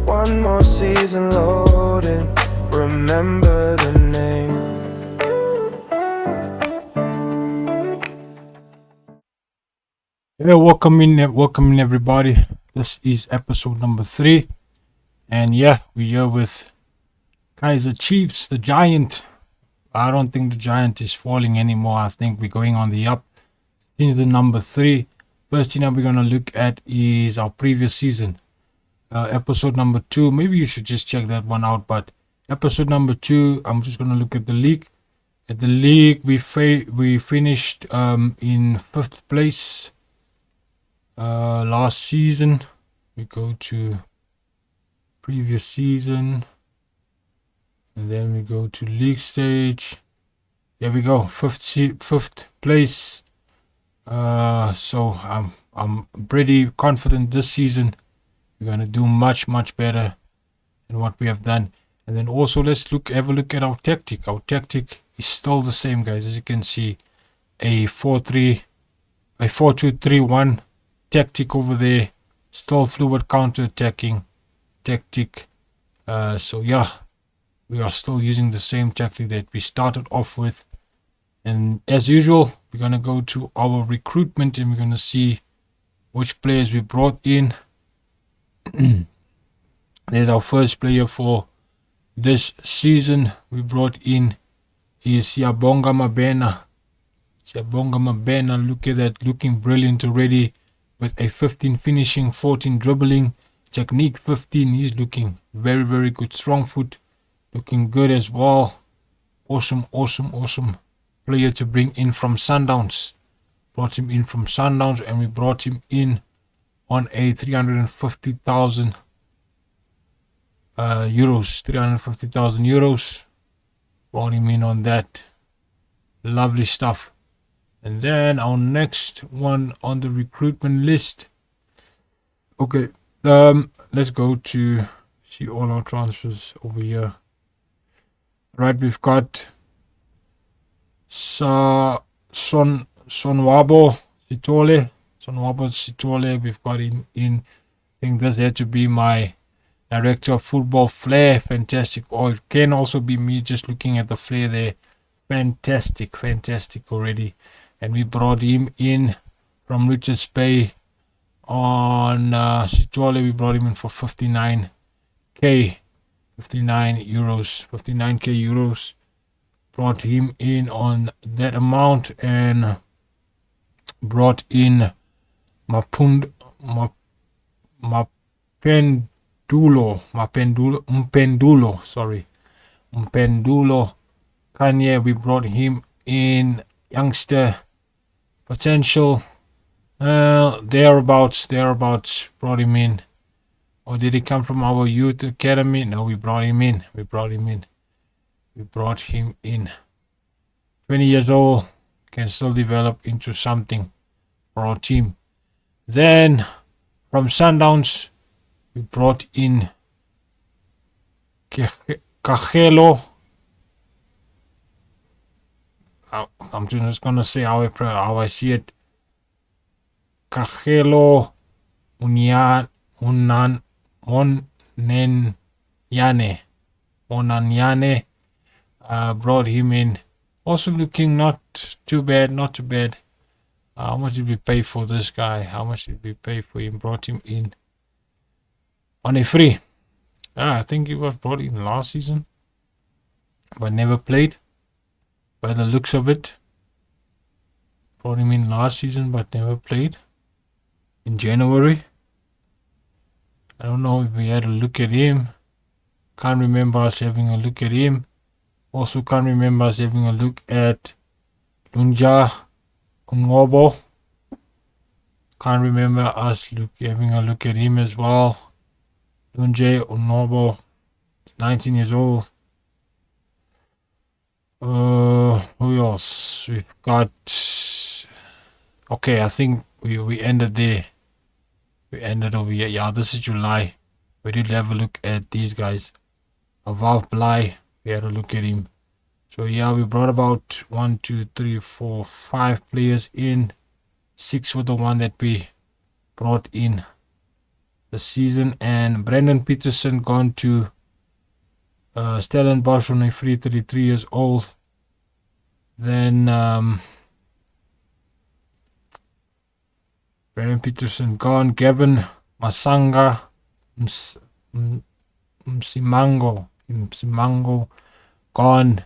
One more season loading. Remember the name. Hey, welcome in everybody. This is episode number 3, and yeah, we're here with Kaiser Chiefs, the Giant. I don't think the Giant is falling anymore. I think we're going on the up. Since the number 3, first thing that we're gonna look at is our previous season, episode number 2. Maybe you should just check that one out. But episode number 2, I'm just gonna look at the league. At the league, we finished in 5th place. Last season, we go to previous season, and then we go to league stage. Here we go, fifth place. So I'm pretty confident this season we're gonna do much better than what we have done. And then also let's have a look at our tactic. Our tactic is still the same, guys. As you can see, a 4-2-3-1 tactic over there, still fluid counter-attacking tactic. So yeah, we are still using the same tactic that we started off with. And as usual, we're going to go to our recruitment and we're going to see which players we brought in. There's our first player for this season we brought in is Siyabonga Mabena. Siyabonga Mabena, look at that, looking brilliant already. With a 15 finishing, 14 dribbling, technique 15. He's looking very good. Strong foot, looking good as well. Awesome player to bring in from Sundowns. Brought him in from Sundowns, and we brought him in on a 350,000 euros. 350,000 euros. Brought him in on that. Lovely stuff. And then our next one on the recruitment list. Okay, let's go to see all our transfers over here. Right, we've got Sonwabo Sitole. We've got him in. I think this had to be my director of football flair. Fantastic. Or it can also be me just looking at the flair there. Fantastic already. And we brought him in from Richards Bay on Sitole. We brought him in for 59k euros. Brought him in on that amount and brought in Mpendulo. Kanye, we brought him in. Youngster potential, thereabouts, brought him in. Or did he come from our youth academy? No, we brought him in. 20 years old, can still develop into something for our team. Then from Sundowns, we brought in Kagelo. I'm just gonna say how I see it. Kagelo Monanyane. Brought him in. Also looking not too bad. How much did we pay for this guy? How much did we pay for him? Brought him in on a free. I think he was brought in last season, but never played. By the looks of it, brought him in last season but never played. In January, I don't know if we had a look at him. Can't remember us having a look at him. Also can't remember us having a look at Lunja Ungobo. Can't remember us having a look at him as well. Lunja Ungobo, 19 years old. Who else? We've got. Okay, I think we ended there. We ended over here. Yeah, this is July. We did have a look at these guys. Avav Bly, we had a look at him. So yeah, we brought about 1, 2, 3, 4, 5 players in. 6 were the one that we brought in this season. And Brandon Peterson gone to Stellenbosch on a free, 33 years old. Then Brandon Peterson gone. Gavin Masanga Msimango gone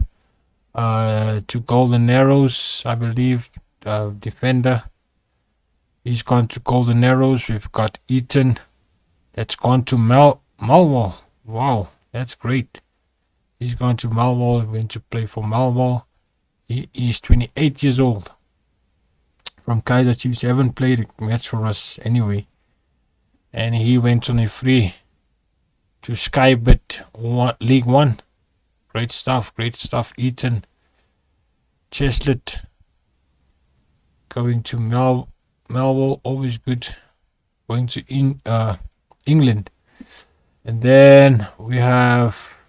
to Golden Arrows, I believe. Defender. He's gone to Golden Arrows. We've got Eaton. That's gone to Malwall. Wow, that's great. He's gone to Malwall. He went to play for Malwall. He is 28 years old. From Kaiser Chiefs. He haven't played a match for us anyway. And he went on a free to Skybit League One. Great stuff. Eaton. Cheslett going to Melville, always good. Going to England. And then we have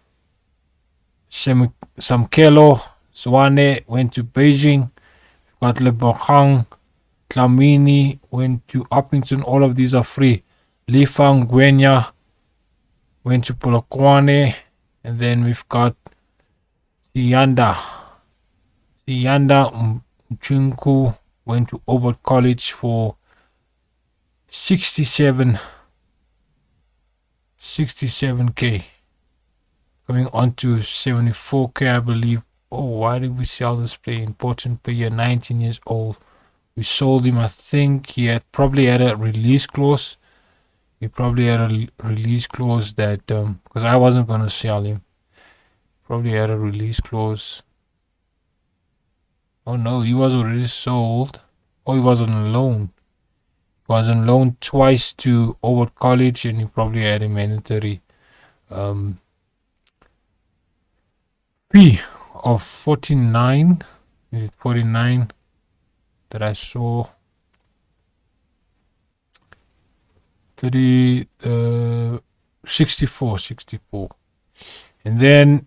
Samkelo Swane went to Beijing. We've got Lebohang, Tlamini went to Uppington. All of these are free. Lifang Gwenya went to Polokwane. And then we've got Siyanda Mchunku went to Oberth College for 67k. Going on to 74k, I believe. Oh, why did we sell this player? Important player, 19 years old. We sold him. I think he probably had a release clause. That because I wasn't gonna sell him. Probably had a release clause. Oh no, he was already sold. Oh, he was on loan. He was on loan twice to Oberth College, and he probably had a mandatory fee of 49. Is it 49 that I saw? 64. And then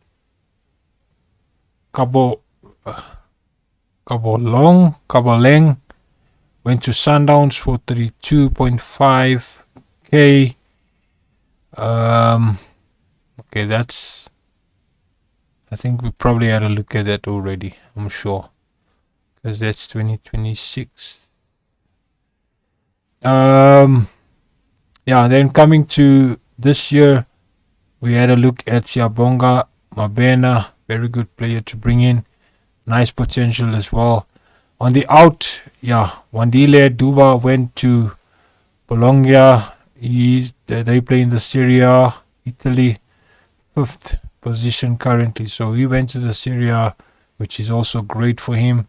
Kaboleng went to Sundowns for 32.5k. Okay, that's, I think we probably had a look at that already, I'm sure, because that's 2026. Yeah, then coming to this year, we had a look at Siabonga Mabena, very good player to bring in, nice potential as well. On the out, yeah, Wandile Duba went to Bologna. They play in the Serie A, Italy, 5th position currently. So he went to the Serie A, which is also great for him.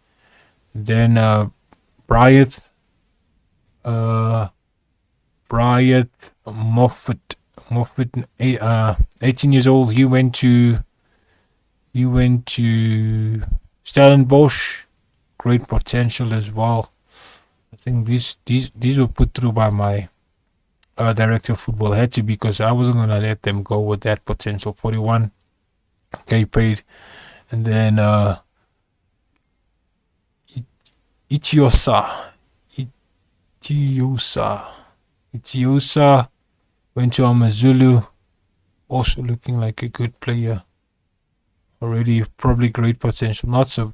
Then Bryant Moffat, 18 years old. He went to Stellenbosch. Great potential as well. I think these were put through by my director of football. Had to, because I wasn't gonna let them go with that potential. 41k paid. And then Itiosa went to Amazulu, also looking like a good player already. Probably great potential. Not so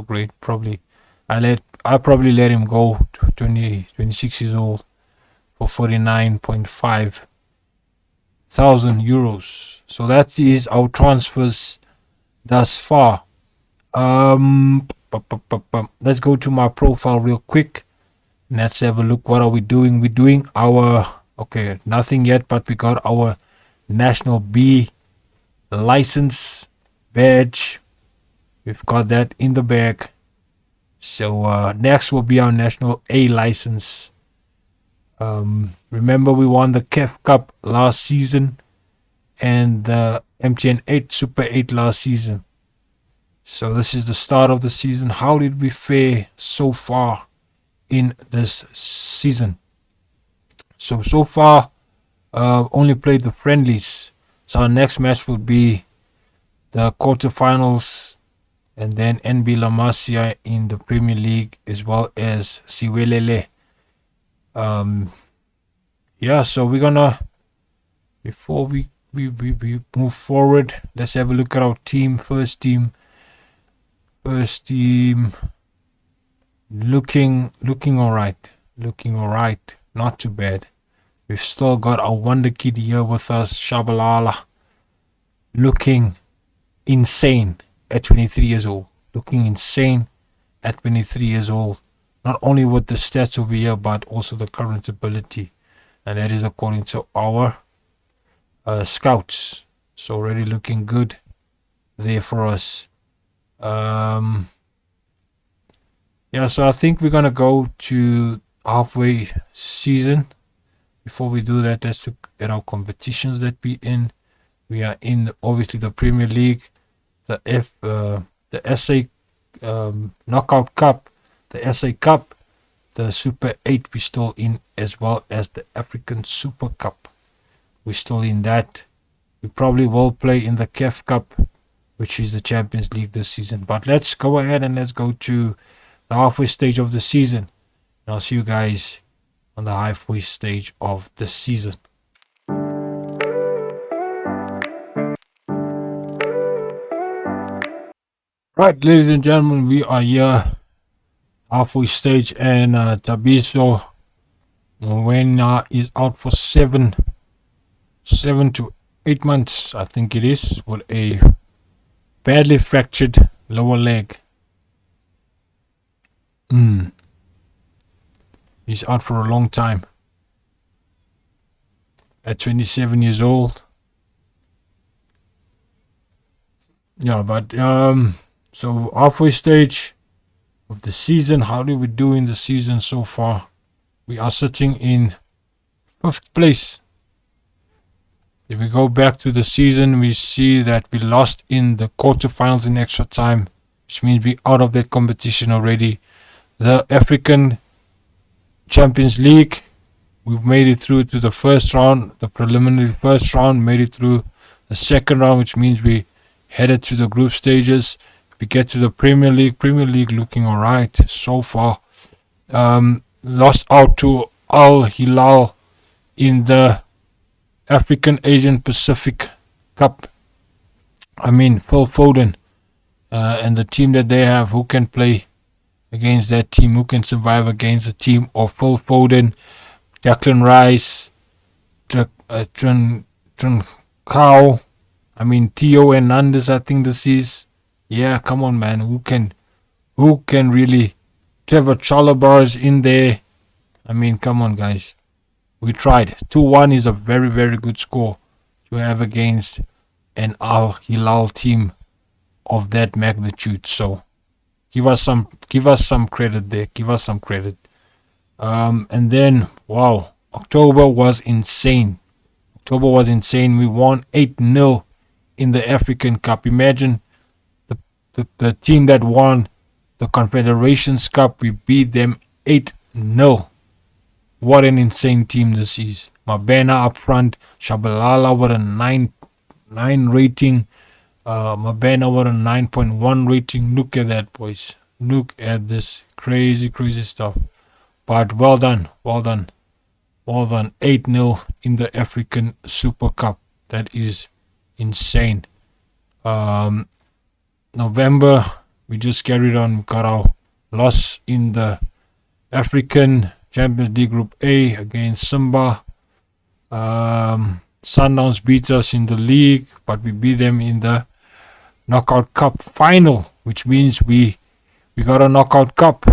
great. Probably I probably let him go to 26 years old for 49.5 thousand euros. So that is our transfers thus far. Let's go to my profile real quick. Let's have a look. What are we doing? We're doing our, okay, nothing yet, but we got our National B license badge. We've got that in the bag. So next will be our National A license. Remember, we won the CAF Cup last season and the MTN 8 Super 8 last season. So this is the start of the season. How did we fare so far in this season? So far, only played the friendlies. So our next match will be the quarterfinals, and then NB La Masia in the Premier League, as well as Siwelele yeah, so we're gonna, before we move forward, let's have a look at our team. First team looking all right, not too bad. We've still got our wonder kid here with us, Shabalala, looking insane at 23 years old. Looking insane at 23 years old. Not only with the stats over here, but also the current ability. And that is according to our scouts. So already looking good there for us. Yeah, so I think we're going to go to halfway season. Before we do that, let's look at our competitions that we in. We are in obviously the Premier League, the SA Knockout Cup, the SA Cup, the Super 8 we're still in, as well as the African Super Cup. We're still in that. We probably will play in the CAF Cup, which is the Champions League this season. But let's go ahead and let's go to the halfway stage of the season. And I'll see you guys on the halfway stage of the season. Right, ladies and gentlemen, we are here halfway stage, and Tabiso Mwena is out for 7 to 8 months, I think it is, with a badly fractured lower leg. He's out for a long time. At 27 years old. Yeah, but so halfway stage of the season. How did we do in the season so far? We are sitting in 5th place. If we go back to the season, we see that we lost in the quarterfinals in extra time, which means we're out of that competition already. The African Champions League, we've made it through to the first round, the preliminary first round, made it through the second round, which means we headed to the group stages. We get to the Premier League looking alright so far. Lost out to Al Hilal in the African Asian Pacific Cup. I mean, Phil Foden and the team that they have, who can play against that team, who can survive against the team of Phil Foden, Declan Rice, Trincao, I mean Theo Hernandez, I think this is. Yeah, come on man, who can really, Trevor Chalobah is in there. I mean, come on guys. We tried. 2-1 is a very, very good score to have against an Al Hilal team of that magnitude. So give us some credit there. Give us some credit. And then, wow, October was insane. We won 8-0 in the African Cup. Imagine the team that won the Confederations Cup, we beat them 8-0. What an insane team this is. Mabena up front, Shabalala with a 9 rating, Mabena with a 9.1 rating. Look at that, boys. Look at this crazy stuff. But well done. 8-0 in the African Super Cup. That is insane. November, we just carried on, got our loss in the African Champions League Group A against Simba. Sundowns beat us in the league, but we beat them in the Knockout Cup final, which means we got a Knockout Cup.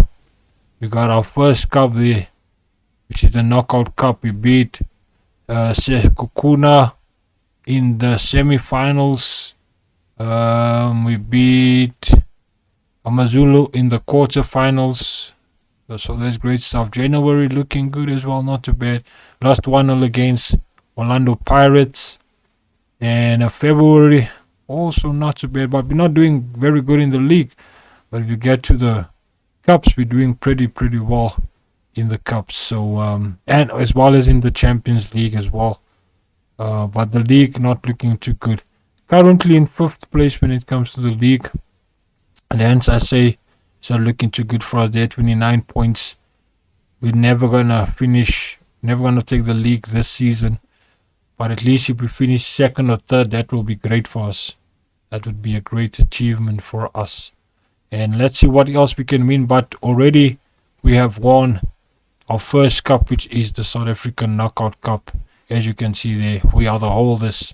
We got our first cup there, which is the Knockout Cup. We beat Sekukuna in the semi-finals. We beat Amazulu in the quarter-finals. So that's great stuff. January looking good as well, not too bad. Lost 1-0 against Orlando Pirates. And February also not too bad, but we're not doing very good in the league. But if you get to the cups, we're doing pretty well in the cups. So and as well as in the Champions League as well. But the league not looking too good. Currently in 5th place when it comes to the league. And hence I say it's not looking too good for us. They're 29 points. We're never gonna finish Never gonna take the league this season, but at least if we finish second or third, that will be great for us. That would be a great achievement for us. And let's see what else we can win. But already we have won our first cup, which is the South African Knockout Cup. As you can see there, we are the holders.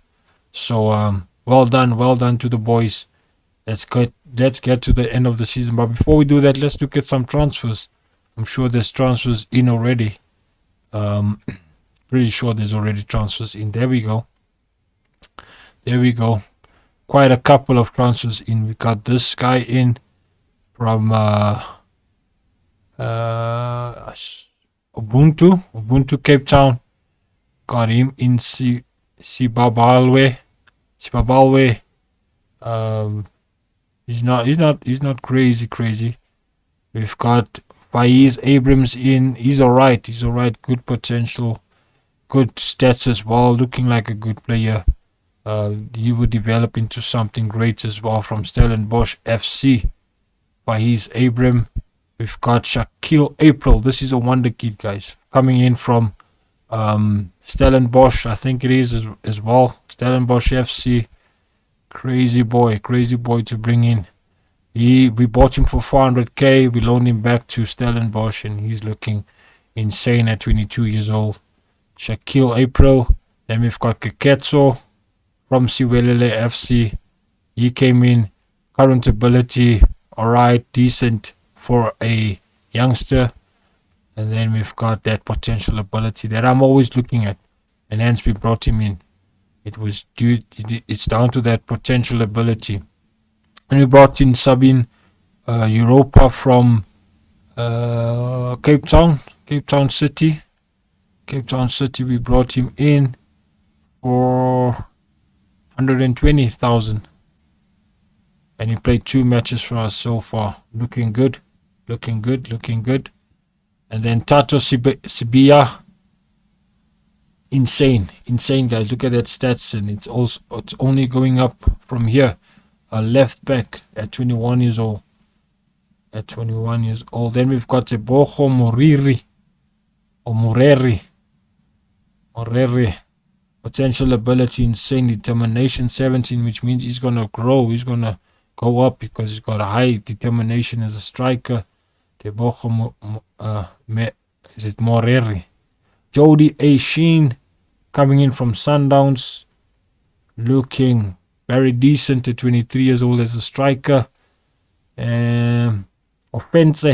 So well done to the boys. Let's get to the end of the season. But before we do that, let's look at some transfers. I'm sure there's transfers in already. Pretty sure there's already transfers in. There we go. Quite a couple of transfers in. We got this guy in from Ubuntu Cape Town. Got him in Sibabalwe. He's not crazy. We've got Faiz Abrams in. He's alright. Good potential, good stats as well. Looking like a good player. He would develop into something great as well from Stellenbosch FC. Faiz Abram. We've got Shaquille April. This is a wonder kid, guys. Coming in from Stellenbosch, I think it is as well. Stellenbosch FC. Crazy boy to bring in. We bought him for 400k. We loaned him back to Stellenbosch, and he's looking insane at 22 years old. Shaquille April. Then we've got Keketso from Siwelele FC. He came in. Current ability, alright, decent for a youngster. And then we've got that potential ability that I'm always looking at, and hence we brought him in. It's down to that potential ability. And we brought in Sabine Europa from Cape Town City. We brought him in for 120,000. And he played 2 matches for us so far. Looking good. And then Tato Sibia. Insane guys. Look at that stats, and it's only going up from here. A left back at 21 years old. Then we've got Tebogo Moreri. Potential ability, insane determination, 17, which means he's gonna grow. He's gonna go up because he's got a high determination as a striker. Tebogo is it Moreri? Jody A. Sheen coming in from Sundowns, looking very decent at 23 years old as a striker. Offense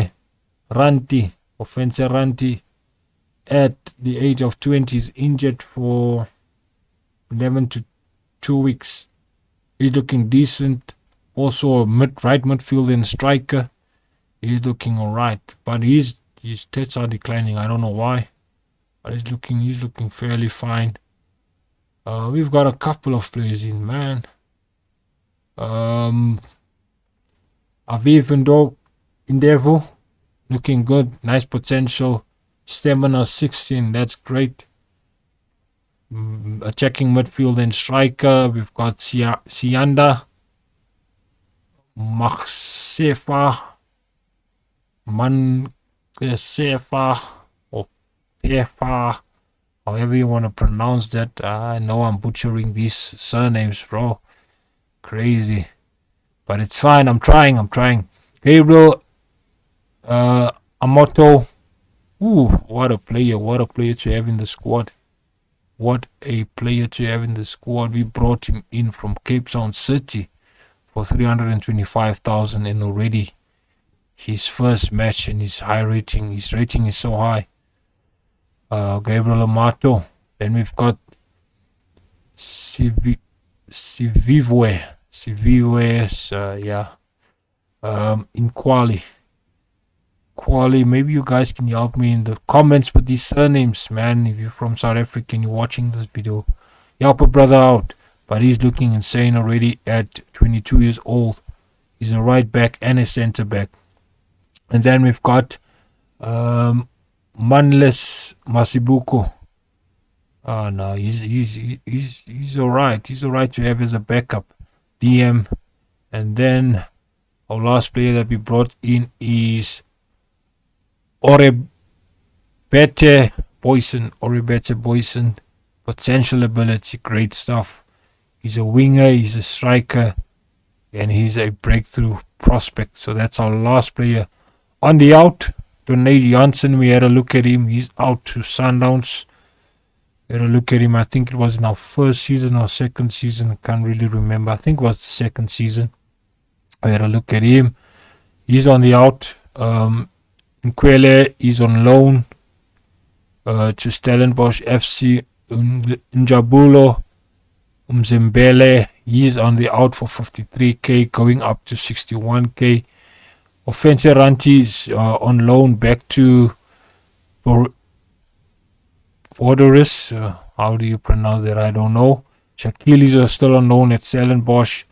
Ranti at the age of 20 is injured for 11 to 2 weeks. He's looking decent. Also a right midfielder and striker. He's looking alright, but his stats are declining. I don't know why, but he's looking fairly fine. We've got a couple of players in, man. Aviv Ndevu, looking good, nice potential. Stamina 16, that's great. Attacking midfield and striker. We've got Sianda Mansefa or Pefa, however you want to pronounce that. I know I'm butchering these surnames, bro. Crazy, but it's fine. I'm trying. Gabriel Amoto. Ooh, what a player to have in the squad. We brought him in from Cape Town City for 325,000, and already his first match and his rating is so high. Gabriel Amato. Then we've got Sivivwe, in Quali. Maybe you guys can help me in the comments with these surnames, man. If you're from South Africa and you're watching this video, help a brother out. But he's looking insane already at 22 years old. He's a right back and a centre back. And then we've got Manles Masibuko. No, he's alright. He's alright to have as a backup DM. And then our last player that we brought in is Orebete Boyson, Oribete Boyson. Potential ability, great stuff. He's a winger, he's a striker, and he's a breakthrough prospect. So that's our last player. On the out, Donade Janssen, we had a look at him. He's out to Sundowns. We had a look at him. I think it was in our first season or second season. I can't really remember. I think it was the second season. We had a look at him. He's on the out. Nkwele is on loan to Stellenbosch FC. Njabulo Mzembele, he's on the out for 53k, going up to 61k. Offenseranti is on loan back to Borderis. How do you pronounce that? I don't know. Shakilis are still on loan at Stellenbosch.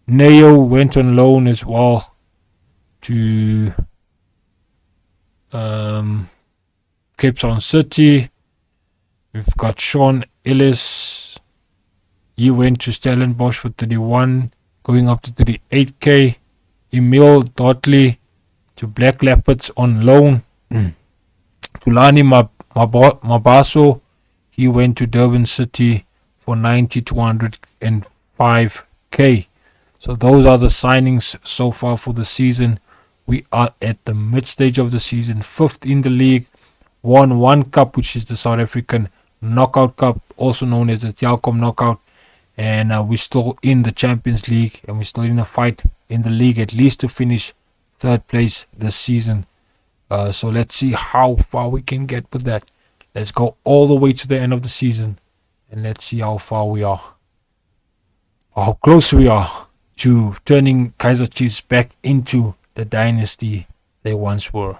Neo went on loan as well to Cape Town City. We've got Sean Ellis. He went to Stellenbosch for 31, going up to 38k. Emil Dotley to Black Leopards on loan. Tulani Mabaso, he went to Durban City for 90 to 105k. So those are the signings so far for the season. We are at the mid stage of the season, 5th in the league. Won one cup, which is the South African Knockout Cup, also known as the Telkom Knockout. And we're still in the Champions League, and we're still in a fight in the league, at least to finish 3rd place this season. So let's see how far we can get with that. Let's go all the way to the end of the season, and let's see how far we are, how close we are to turning Kaizer Chiefs back into the dynasty they once were.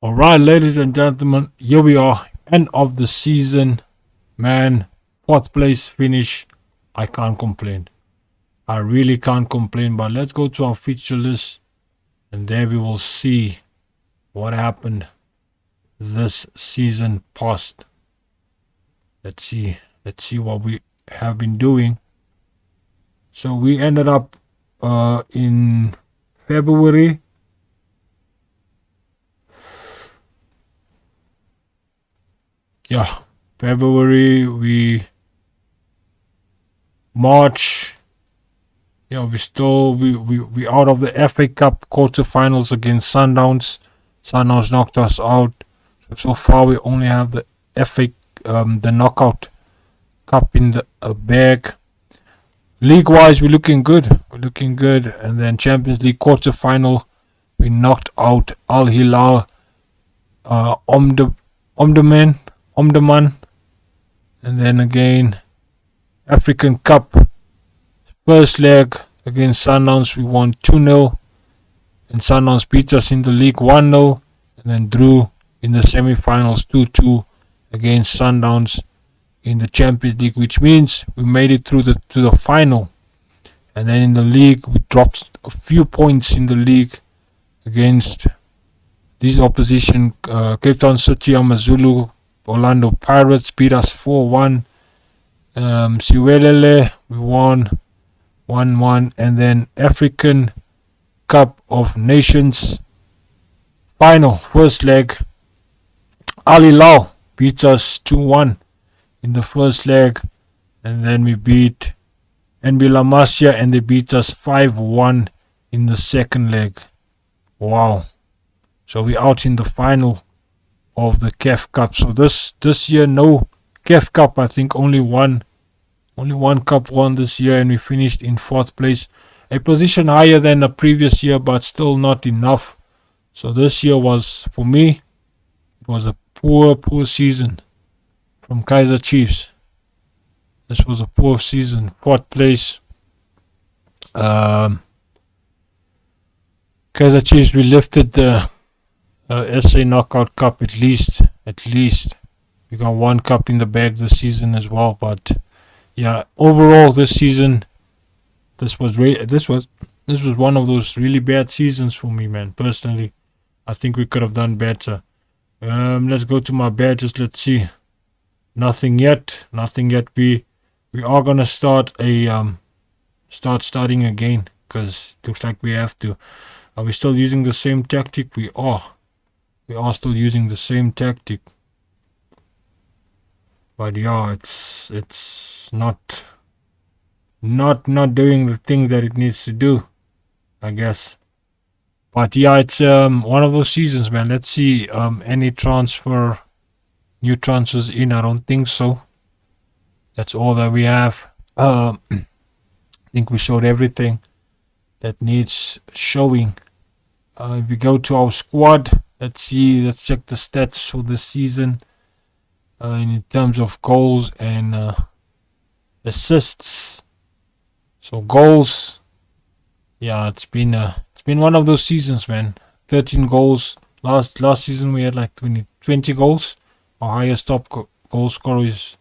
Alright, ladies and gentlemen, here we are, end of the season. Man, 4th place finish. I can't complain. I really can't complain. But let's go to our feature list, and there we will see what happened this season past. Let's see what we have been doing. So we ended up in February. February, March, we out of the FA Cup quarterfinals against Sundowns. Sundowns knocked us out. So far we only have the FA, the Knockout Cup in the bag. League-wise, we're looking good. And then Champions League quarterfinal, we knocked out Al Hilal, Omdurman. And then again, African Cup, first leg against Sundowns, we won 2-0. And Sundowns beat us in the league 1-0. And then drew in the semi-finals 2-2 against Sundowns in the Champions League, which means we made it through to the final. And then in the league, we dropped a few points in the league against this opposition. Cape Town City, Amazulu, Orlando Pirates beat us 4-1. Siwelele, we won 1-1. And then African Cup of Nations final, first leg, Al Hilal beat us 2-1 in the first leg. And then we beat NB La Masia, and they beat us 5-1 in the second leg. Wow. So we're out in the final of the CAF Cup. So this year, no CAF Cup. I think only one cup won this year, and we finished in 4th place, a position higher than the previous year, but still not enough. So this year was, for me, it was a poor season from Kaizer Chiefs. This was a poor season. 4th place. Kaizer Chiefs, we lifted the SA Knockout Cup at least. We got one cup in the bag this season as well. But yeah, overall this season, this was one of those really bad seasons for me, man. Personally, I think we could have done better. Let's go to my badges. Let's see. Nothing yet. We are gonna starting again. because it looks like we have to. Are we still using the same tactic? We are still using the same tactic. But yeah, it's not doing the thing that it needs to do, I guess. But yeah, it's one of those seasons, man. Let's see any new transfers in. I don't think so. That's all that we have. I think we showed everything that needs showing. If we go to our squad, let's check the stats for this season. In terms of goals and assists. So goals, yeah, it's been one of those seasons, man. 13 goals. Last season we had like 20 goals. Our highest top goal scorer was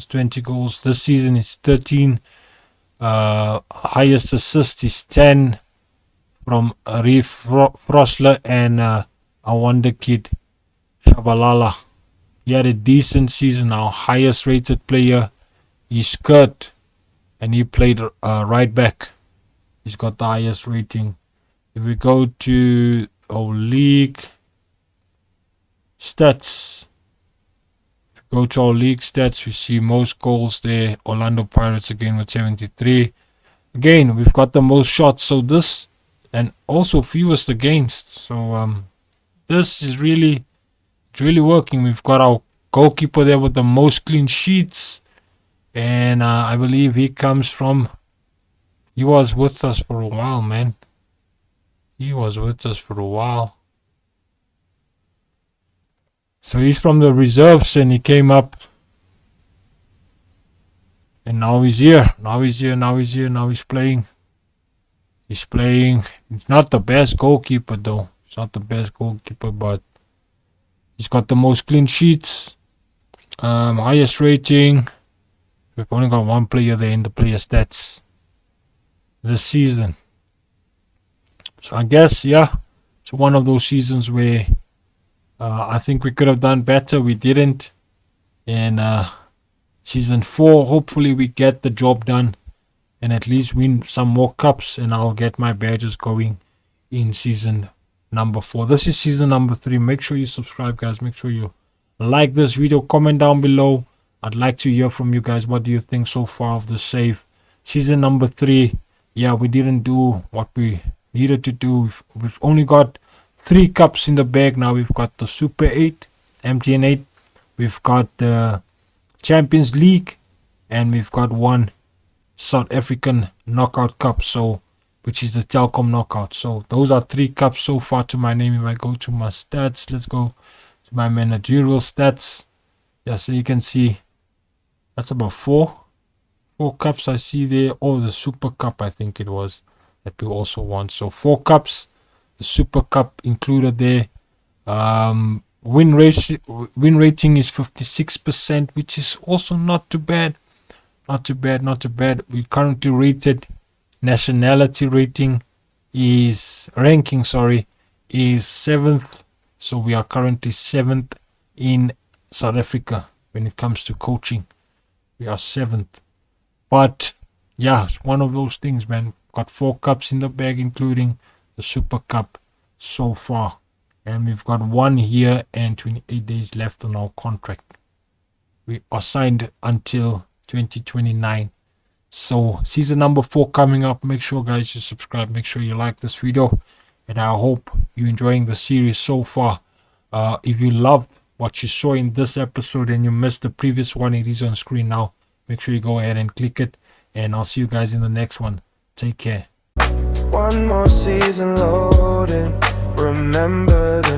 20 goals. This season it's 13. Highest assist is 10 from Reef Frosler and a wonder kid, Shabalala. He had a decent season. Our highest rated player is Kurt, and he played right back. He's got the highest rating. If we go to our league stats, we see most goals there. Orlando Pirates again with 73. Again, we've got the most shots. So this, and also fewest against. So this is really working. We've got our goalkeeper there with the most clean sheets, and I believe he was with us for a while, man. So he's from the reserves and he came up, and now he's here. Now he's playing. He's not the best goalkeeper though. But he's got the most clean sheets, highest rating. We've only got one player there in the player stats this season. So I guess, yeah, it's one of those seasons where I think we could have done better. We didn't. And season 4, hopefully we get the job done and at least win some more cups, and I'll get my badges going in season number 4. This is season number 3. Make sure you subscribe, guys. Make sure you like this video. Comment down below. I'd like to hear from you guys. What do you think so far of the save? Season number 3. Yeah, we didn't do what we needed to do. We've only got 3 cups in the bag now. We've got the Super 8, MTN 8. We've got the Champions League, and we've got one South African knockout cup, which is the Telkom knockout. So those are 3 cups so far to my name. If I go to my stats, let's go to my managerial stats. Yeah, so you can see that's about 4 cups I see there. Oh, the Super Cup, I think it was, that we also won. So 4 cups, the Super Cup included there. Win rating is 56%, which is also not too bad. Not too bad. We currently rated nationality ranking is 7th. So we are currently 7th in South Africa when it comes to coaching. We are 7th. But yeah, it's one of those things, man. Got 4 cups in the bag, including the Super Cup so far. And we've got 1 year and 28 days left on our contract. We are signed until 2029. So season number 4 coming up. Make sure, guys, you subscribe. Make sure you like this video, and I hope you're enjoying the series so far. If you loved what you saw in this episode and you missed the previous one, it is on screen now. Make sure you go ahead and click it, and I'll see you guys in the next one. Take care. One more season loading. Remember the